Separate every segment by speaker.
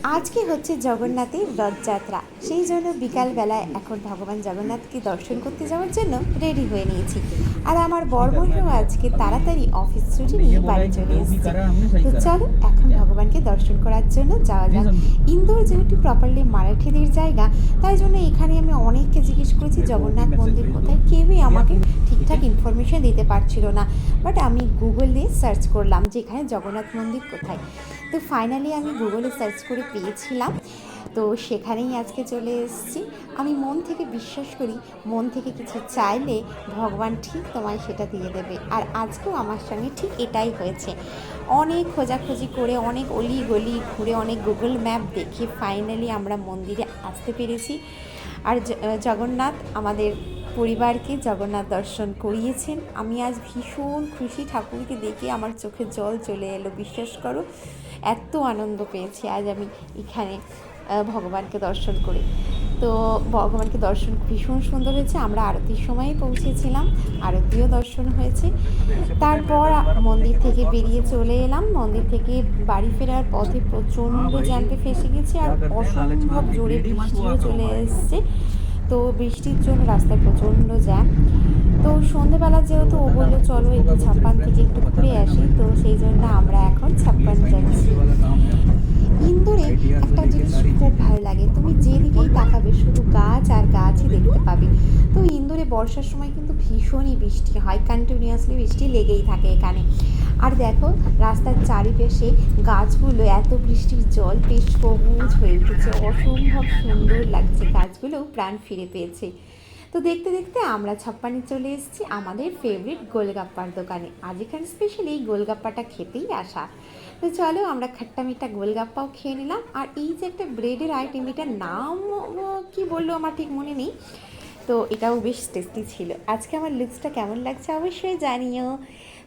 Speaker 1: আজকে হচ্ছে জগন্নাথের রথযাত্রা, সেই জন্য বিকালবেলায় এখন ভগবান জগন্নাথকে দর্শন করতে যাওয়ার জন্য রেডি হয়ে নিয়েছি। আর আমার বড়বোনরাও আজকে তাড়াতাড়ি অফিস ছুটি নিয়ে বাড়ি চলে এসেছে। তো চলো এখন ভগবানকে দর্শন করার জন্য যাওয়া যাক। ইন্দোর যেহেতু প্রপারলি মারাঠিদের জায়গা, তাই জন্য এখানে আমি অনেককে জিজ্ঞেস করেছি জগন্নাথ মন্দির কোথায়, কেউই আমাকে ঠিকঠাক ইনফরমেশন দিতে পারছিল না। বাট আমি গুগল দিয়ে সার্চ করলাম যে এখানে জগন্নাথ মন্দির কোথায়। তো ফাইনালি আমি গুগলে সার্চ করে পেয়েছিলাম, তো সেখানেই আজকে চলে এসেছি। আমি মন থেকে বিশ্বাস করি, মন থেকে কিছু চাইলে ভগবান ঠিক তোমায় সেটা দিয়ে দেবে। আর আজকেও আমার সঙ্গে ঠিক এটাই হয়েছে। অনেক খোঁজাখুঁজি করে, অনেক অলি গলি ঘুরে, অনেক গুগল ম্যাপ দেখে ফাইনালি আমরা মন্দিরে আসতে পেরেছি। আর জগন্নাথ আমাদের পরিবারকে জগন্নাথ দর্শন করিয়েছেন। আমি আজ ভীষণ খুশি, ঠাকুরকে দেখে আমার চোখে জল চলে এলো, বিশ্বাস করো। এত আনন্দ পেয়েছি আজ আমি এখানে ভগবানকে দর্শন করে। তো ভগবানকে দর্শন ভীষণ সুন্দর হয়েছে। আমরা আরতির সময়ই পৌঁছেছিলাম, আরতিও দর্শন হয়েছে। তারপর মন্দির থেকে বেরিয়ে চলে এলাম। মন্দির থেকে বাড়ি ফেরার পথে প্রচণ্ড জ্যাম্পে ফেসে গেছি, আর অসম্ভব জোরে বৃষ্টিও চলে এসছে। তো বৃষ্টির জন্য রাস্তায় প্রচণ্ড জ্যাম। তো সন্ধেবেলা যেহেতু ও বললো চলো একটু ছাপ্পান থেকে একটু ঘুরে আসি, তো সেই জন্য আমরা এখন ছাপ্পান যাচ্ছি। ইন্দোরে একটা জিনিস খুব ভালো লাগে, তুমি যেদিকেই তাকাবে শুধু গাছ আর গাছই দেখতে পাবে। তো ইন্দোরে বর্ষার সময় কিন্তু ভীষণই বৃষ্টি হয়, কন্টিনিউয়াসলি বৃষ্টি লেগেই থাকে এখানে। আর দেখো রাস্তার চারিপাশে গাছগুলো এত বৃষ্টির জল বেশ সবুজ হয়ে উঠেছে, অসম্ভব সুন্দর লাগছে, গাছগুলোও প্রাণ ফিরে পেয়েছে। তো দেখতে দেখতে আমরা ছাপ্পানি চলে এসেছি আমাদের ফেভারিট গোলগাপ্পার দোকানে। আজ এখানে স্পেশালি এই গোলগাপ্পাটা খেতেই আসা। তো চলো আমরা খাট্টা মিঠা গোলগাপ্পাও খেয়ে নিলাম। আর এই যে একটা ব্রেডের আইটেম, এটার নাম কি বললো আমার ঠিক মনে নেই, তো এটাও বেশ টেস্টি ছিল। আজকে আমার লুকসটা কেমন লাগছে অবশ্যই জানিও।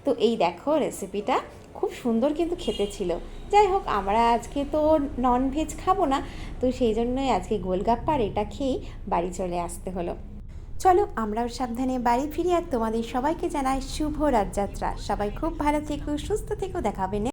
Speaker 1: তো এই দেখো রেসিপিটা খুব সুন্দর কিন্তু খেতে ছিল। যাই হোক, আমরা আজকে তো ননভেজ খাবো না, তো সেই জন্যই আজকে গোলগাপ্পার এটা খেয়ে বাড়ি চলে আসতে হলো। চলো আমরাও সাবধানে বাড়ি ফিরি, আর তোমাদের সবাইকে জানাই শুভ রথযাত্রা। সবাই খুব ভালো থেকো, সুস্থ থেকো, দেখাবে।